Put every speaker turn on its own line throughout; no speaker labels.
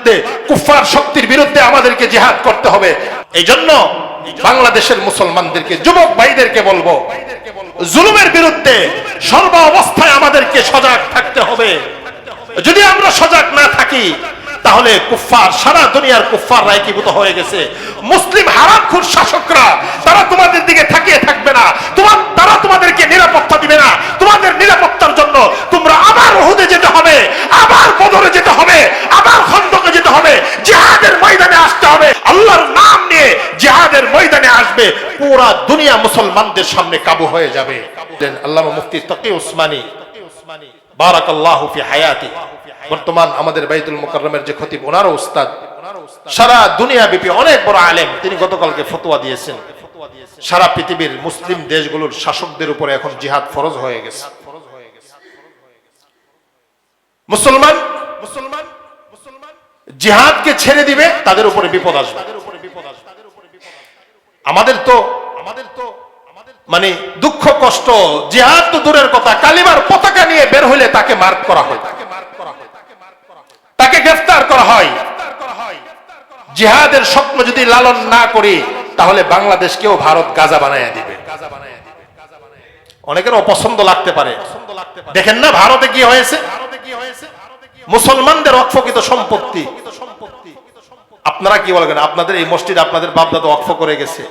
বিরুদ্ধে, কুফফার শক্তির বিরুদ্ধে আমাদেরকে জিহাদ করতে হবে। এই জন্য বাংলাদেশের মুসলমানদেরকে, যুবক ভাইদেরকে বলবো, জুলুমের বিরুদ্ধে সর্ব অবস্থায় আমাদেরকে সজাগ থাকতে হবে। যদি আমরা সজাগ না থাকি তাহলে কুফফার, সারা দুনিয়ার কুফফাররা একীভূত হয়ে গেছে। মুসলিম হারামখোর শাসকরা তারা তোমাদের দিকে তাকিয়ে থাকবে না, তারা তোমাদেরকে নিরাপত্তা দিবে না। তোমাদের নিরাপত্তার জন্য তোমরা আবার উহুদে যেতে হবে, আবার বদরে যেতে হবে, আবার খন্দকে যেতে হবে, জিহাদের ময়দানে আসতে হবে। আল্লাহর নাম নিয়ে জিহাদের ময়দানে আসবে, পুরা দুনিয়া মুসলমানদের সামনে কাবু হয়ে যাবে। আল্লামা মুফতি তাকি উসমানী বারাকাল্লাহু ফি হায়াতি, বর্তমান আমাদের বাইতুল মুকাররমের যে খতিব, ওনারও উস্তাদ, সারা দুনিয়া ব্যাপী অনেক বড় আলেম, তিনি গতকালকে ফতোয়া দিয়েছেন সারা পৃথিবীর মুসলিম দেশগুলোর শাসকদের উপরে এখন জিহাদ ফরজ হয়ে গেছে। মুসলমান জিহাদকে ছেড়ে দিবে, তাদের উপরে বিপদ আসবে। আমাদের তো মানে দুঃখ কষ্ট, জিহাদ তো দূরের কথা, কালিমার পতাকা নিয়ে বের হলে তাকে মার্ক করা হয়, তাকে গ্রেফতার করা হয়। জিহাদের স্বপ্ন যদি লালন না করি তাহলে বাংলাদেশকেও ভারত গাজা বানায় দিবে। অনেকের অপছন্দ লাগতে পারে, দেখেন না ভারতে কি হয়েছে, মুসলমানদের অক্ষকিত সম্পত্তি। আপনারা কি বলবেন, আপনাদের এই মসজিদ আপনাদের বাপদাদা ওয়াকফ করে গেছে,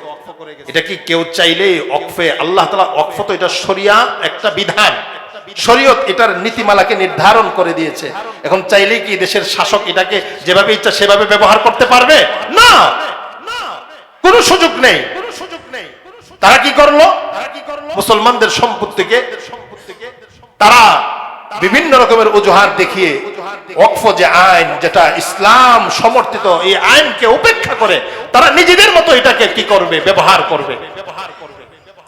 এটা কি কেউ চাইলেই ওয়াকফে, আল্লাহ তাআলা ওয়াকফ তো এটা শরিয়া একটা বিধান, শরীয়ত এটার নীতিমালাকে নির্ধারণ করে দিয়েছে। এখন চাইলেই কি দেশের শাসক এটাকে যেভাবে ইচ্ছা সেভাবে ব্যবহার করতে পারবে? না, কোনো সুযোগ নেই। তারা কি করলো? মুসলমানদের সম্পত্তিকে তারা বিভিন্ন রকমের অজুহাত দেখিয়ে ওয়াকফ যে আইন, যেটা ইসলাম সমর্থিত, এই আইনকে উপেক্ষা করে তারা নিজেদের মতো এটাকে কি করবে, ব্যবহার করবে।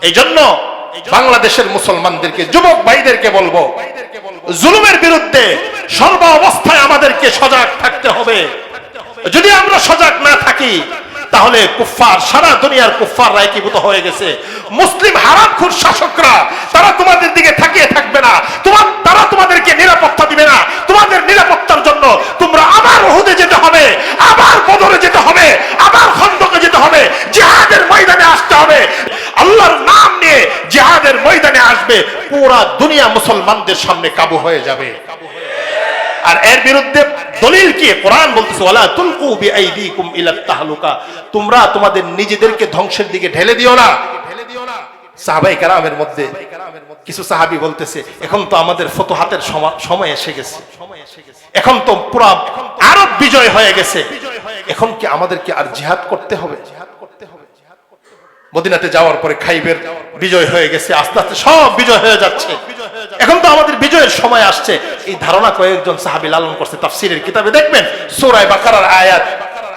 এই জন্য বাংলাদেশের মুসলমানদেরকে, যুবক ভাইদেরকে বলবো, জুলুমের বিরুদ্ধে সর্ব অবস্থায় আমাদেরকে সজাগ থাকতে হবে। যদি আমরা সজাগ না থাকি তাহলে কুফফার, সারা দুনিয়ার কুফফাররা একীভূত হয়ে গেছে। মুসলিম হারামখোর শাসকরা তারা তোমাদের দিকে তাকিয়ে থাকবে না, তারা তোমাদেরকে নিরাপত্তা দিবে না। তোমাদের নিরাপত্তার জন্য তোমরা আবার উহুদে যেতে হবে, আবার বদরে যেতে হবে, আবার খন্দকে যেতে হবে, জিহাদের ময়দানে আসতে হবে। আল্লাহর নাম নিয়ে জিহাদের ময়দানে আসবে, পুরা দুনিয়া মুসলমানদের সামনে কাবু হয়ে যাবে। আর এর বিরুদ্ধে দলিল কি? কোরআন বলতেছে, ওয়ালা তুলকু বিআইদিকুম ইলাত তাহলুকা, তোমরা তোমাদের নিজেদেরকে ধ্বংসের দিকে ঢেলে দিও না। সাহাবায়ে কেরামের মধ্যে কিছু সাহাবী বলতেছে, এখন তো আমাদের ফুতুহাতের সময় এসে গেছে, এখন তো পুরা আরব বিজয় হয়ে গেছে, এখন কি আমাদেরকে আর জিহাদ করতে হবে? মদিনাতে যাওয়ার পরে খাইবের বিজয় হয়ে গেছে, আস্তে আস্তে সব বিজয় হয়ে যাচ্ছে, এখন তো আমাদের বিজয়ের সময় আসছে। এই ধারণা কয়েকজন সাহাবী লালন করছে। তাফসীরের কিতাবে দেখবেন সূরা বাকারার আয়াত,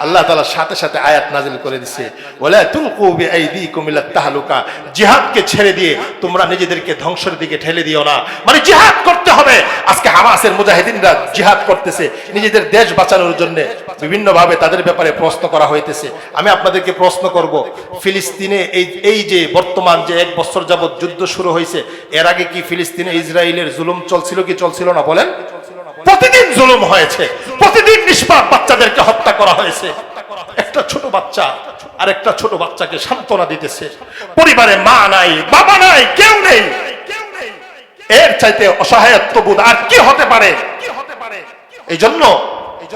আল্লাহ তাআলা সাথে সাথে আয়াত নাযিল করে দিয়েছে, ওয়ালা তুলকু বিআইদিকুম ইলাত তাহলুকা, জিহাদকে ছেড়ে দিয়ে তোমরা নিজেদেরকে ধ্বংসের দিকে ঠেলে দিও না। মানে জিহাদ করতে হবে। আজকে হামাসের মুজাহিদিনরা জিহাদ করতেছে নিজেদের দেশ বাঁচানোর জন্য, বিভিন্ন ভাবে তাদের ব্যাপারে প্রশ্ন করা হইতেছে। আমি আপনাদেরকে প্রশ্ন করব, ফিলিস্তিনে এই যে বর্তমান যে 1 বছর যাবত যুদ্ধ শুরু হয়েছে, এর আগে কি ফিলিস্তিনে ইসরায়েলের জুলুম চলছিল কি চলছিল না? বলেন। প্রতিদিন জুলুম হয়েছে, প্রতিদিন নিষ্পাপ বাচ্চাদেরকে হত্যা করা হয়েছে। একটা ছোট বাচ্চা আর একটা ছোট বাচ্চাকে সান্ত্বনা দিতেছে, পরিবারে মা নাই, বাবা নাই, কেউ নেই। এর চাইতে অসহায়ত্ববোধ আর কি হতে পারে? এই জন্য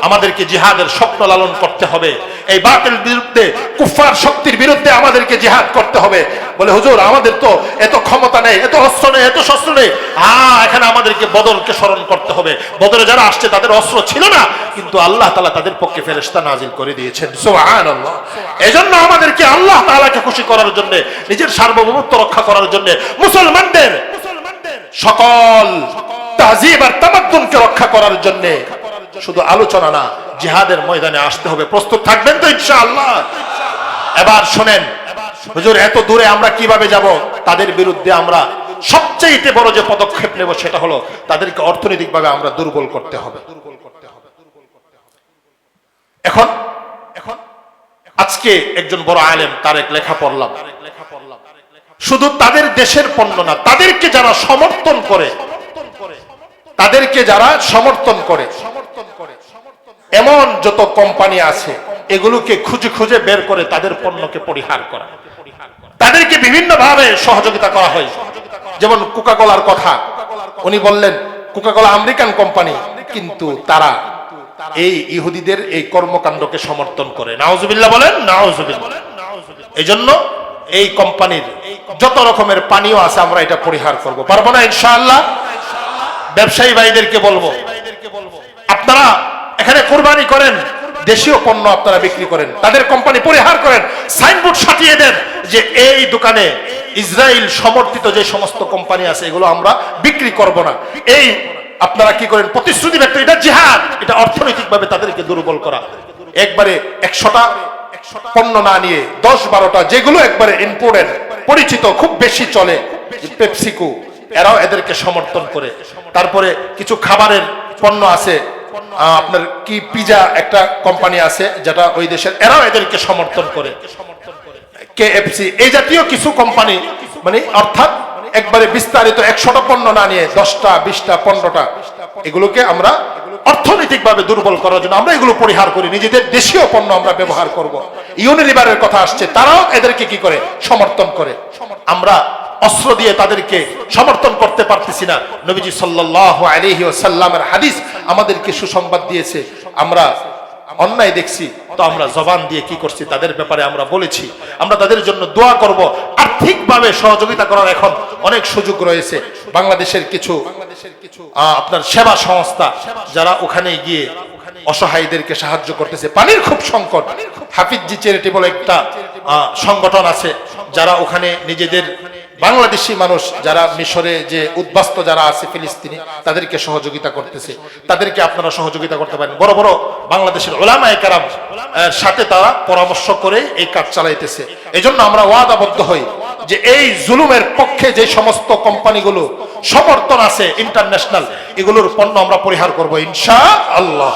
আমাদেরকে জিহাদের স্বপ্ন লালন করতে হবে। এই বাতিল বিরুদ্ধে, কুফফার শক্তির বিরুদ্ধে আমাদেরকে জিহাদ করতে হবে। বলে হুজুর আমাদের তো এত ক্ষমতা নেই, এত অস্ত্র নেই, এত শস্ত্র নেই। এখানে আমাদেরকে বদরকে স্মরণ করতে হবে। বদরে যারা আসছে তাদের অস্ত্র ছিল না, কিন্তু আল্লাহ তাআলা তাদের পক্ষে ফেরেশতা নাজিল করে দিয়েছেন। সুবহানাল্লাহ। এজন্য আমাদেরকে আল্লাহ তাআলাকে খুশি করার জন্য, নিজের সার্বভৌমত্ব রক্ষা করার জন্য, মুসলমানদের সকল তাহজিব আর তামাদ্দুনকে রক্ষা করার জন্য শুধু আলোচনা না, জিহাদের ময়দানে আসতে হবে। প্রস্তুত থাকবেন তো ইনশাআল্লাহ? এবার শুনেন হুজুর, এত দূরে আমরা কিভাবে যাব? তাদের বিরুদ্ধে আমরা সবচেয়ে বড় যে পদক্ষেপ নেব সেটা হলো তাদেরকে অর্থনৈতিকভাবে আমরা দুর্বল করতে হবে। এখন আজকে একজন বড় আলেম তার এক লেখা পড়লাম, শুধু তাদের দেশের পণ্য না, তাদেরকে যারা সমর্থন করে এমন যত কোম্পানি আছে এগুলোকে খুঁজে খুঁজে বের করে তাদের পণ্যকে পরিহার করা, তাদেরকে বিভিন্ন ভাবে সহযোগিতা করা হয়। যেমন কোকাকোলার কথা উনি বললেন, কোকাকোলা আমেরিকান কোম্পানি, কিন্তু তারা এই ইহুদিদের এই কর্মকাণ্ডকে সমর্থন করে। নাউজুবিল্লাহ বলেন, নাউজুবিল্লাহ। এই জন্য এই কোম্পানির যত রকমের পানীয় আছে আমরা এটা পরিহার করব, পারবো না ইনশাআল্লাহ। ব্যবসায়ী ভাইদেরকে বলবো, আপনারা এখানে কোরবানি করেন, দেশীয় পণ্য আপনারা বিক্রি করেন, তাদের কোম্পানি পরিহার করেন, সাইনবোর্ড সাটিয়ে দেন যে এই দোকানে ইসরায়েল সমর্থিত যে সমস্ত কোম্পানি আছে এগুলো আমরা বিক্রি করব না। এই আপনারা কি করেন, প্রতিশ্রুতি ব্যক্ত, এটা জিহাদ, এটা অর্থনৈতিকভাবে তাদেরকে দুর্বল করা। একবারে 100টা পণ্য না নিয়ে 10-12টা যেগুলো একবারে ইম্পোর্টেড পরিচিত খুব বেশি চলে, পেপসিকো, এরাও এদেরকে সমর্থন করে। তারপরে কিছু খাবারের পণ্য আছে, আপনার কি পিজা একটা কোম্পানি আছে যেটা ওই দেশের, এরাও এদেরকে সমর্থন করে। কেএফসি, এই জাতীয় কিছু কোম্পানি, মানে অর্থাৎ একবারে বিস্তারিত 100টা পণ্য না নিয়ে 10টা 20টা 15টা এগুলোকে আমরা অর্থনৈতিকভাবে দুর্বল করার জন্য আমরা এগুলো পরিহার করি, নিজেদের দেশীয় পণ্য আমরা ব্যবহার করব। ইউনিলিভারের কথা আসছে, তারাও এদেরকে কি করে, সমর্থন করে। আমরা অস্ত্র দিয়ে তাদেরকে সমর্থন করতে পারতেছি না। নবীজি সাল্লাল্লাহু আলাইহি ওয়াসাল্লামের হাদিস আমাদেরকে সুসংবাদ দিয়েছে, আমরা অন্যায় দেখছি তো আমরা জবান দিয়ে কি করছি, তাদের ব্যাপারে আমরা বলেছি, আমরা তাদের জন্য দোয়া করব। আর্থিকভাবে সহযোগিতা করার এখন অনেক সুযোগ রয়েছে। বাংলাদেশের কিছু আপনার সেবা সংস্থা যারা ওখানে গিয়ে অসহায়দেরকে সাহায্য করতেছে। পানির খুব সংকট, হাফিজি চ্যারিটেবল একটা সংগঠন আছে যারা ওখানে নিজেদের বাংলাদেশি মানুষ যারা মিশরে যে উদ্বাস্ত যারা আছে ফিলিস্তিনি, তাদেরকে সহযোগিতা করতেছে। তাদেরকে আপনারা সহযোগিতা করতে পারেন। বড় বড় বাংলাদেশের উলামায়ে কেরাম সাথে তারা পরামর্শ করে এই কাজ চালাইতেছে। এজন্য আমরা ওয়াদাবদ্ধ হই যে এই জুলুমের পক্ষে যে সমস্ত কোম্পানিগুলো সমর্থন আছে ইন্টারন্যাশনাল, এগুলোর পণ্য আমরা পরিহার করব ইনশাআল্লাহ।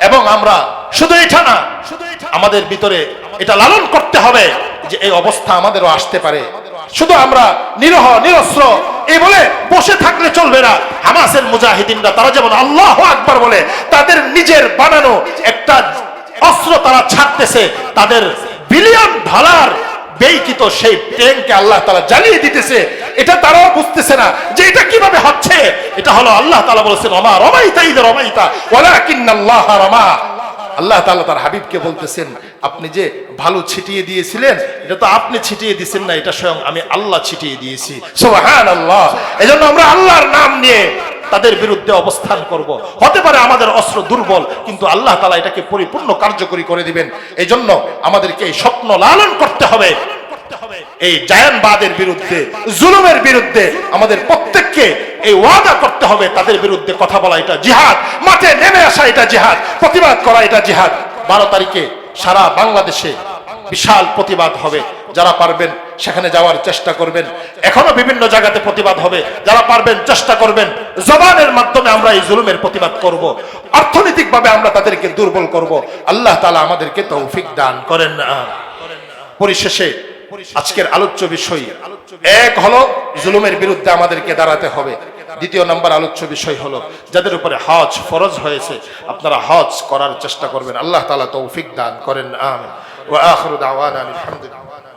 এবং আমরা শুধু এটা না, আমাদের ভিতরে এটা লালন করতে হবে যে এই অবস্থা আমাদেরও আসতে পারে। শুধু আমরা নিরহ নিরস্ত্র এই বলে বসে থাকলে চলবে না। হামাসের মুজাহিদিনরা তারা যেমন আল্লাহু আকবার বলে তাদের নিজের বানানো একটা অস্ত্র তারা ছাড়তেছে, তাদের বিলিয়ন ডলার ব্যয়িত সেই ট্যাঙ্ককে আল্লাহ তাআলা জ্বালিয়ে দিতেছে। এটা তারাও বুঝতেছে না যে এটা কিভাবে হচ্ছে। এটা হলো আল্লাহ তাআলা বলেছেন, ওমা রমাইতা ইয রমাইতা ওয়ালাকিন্নাল্লাহ রামা। আল্লাহ তাআলা তার হাবিবকে বলতেছেন, আপনি যে ভালো ছিটিয়ে দিয়েছিলেন এটা তো আপনি ছিটিয়ে দিয়েছেন না, এটা স্বয়ং আমি আল্লাহ ছিটিয়ে দিয়েছি। সুবহানাল্লাহ। এজন্য আমরা আল্লাহর নাম নিয়ে তাদের বিরুদ্ধে অবস্থান করব। হতে পারে আমাদের অস্ত্র দুর্বল, কিন্তু আল্লাহ তাআলা এটাকে পরিপূর্ণ কার্যকরী করে দিবেন। এজন্য আমাদেরকে এই স্বপ্ন লালন করতে হবে, এই জায়ানবাদের বিরুদ্ধে, জুলুমের বিরুদ্ধে আমাদের প্রত্যেককে এই ওয়াদা করতে হবে। তাদের বিরুদ্ধে কথা বলা এটা জিহাদ, মাঠে নেমে আসা এটা জিহাদ, প্রতিবাদ করা এটা জিহাদ। 12 তারিখে সারা বাংলাদেশে বিশাল প্রতিবাদ হবে। যারা পারবেন সেখানে যাওয়ার চেষ্টা করবেন। এখনো বিভিন্ন জায়গাতে প্রতিবাদ হবে, যারা পারবেন চেষ্টা করবেন। জবানের মাধ্যমে আমরা এই জুলুমের প্রতিবাদ করব, অর্থনৈতিকভাবে আমরা তাদেরকে দুর্বল করব। আল্লাহ তাআলা আমাদেরকে তৌফিক দান করেন। পরিশেষে আজকের আলোচ্য বিষয় এক হলো জুলুমের বিরুদ্ধে আমাদেরকে দাঁড়াতে হবে। দ্বিতীয় নাম্বার আলোচ্য বিষয় হলো যাদের উপরে হজ ফরজ হয়েছে আপনারা হজ করার চেষ্টা করবেন। আল্লাহ তাআলা তৌফিক দান করেন। আমিন। ওয়া আখিরু দাওয়ানা আলহামদুলিল্লাহ।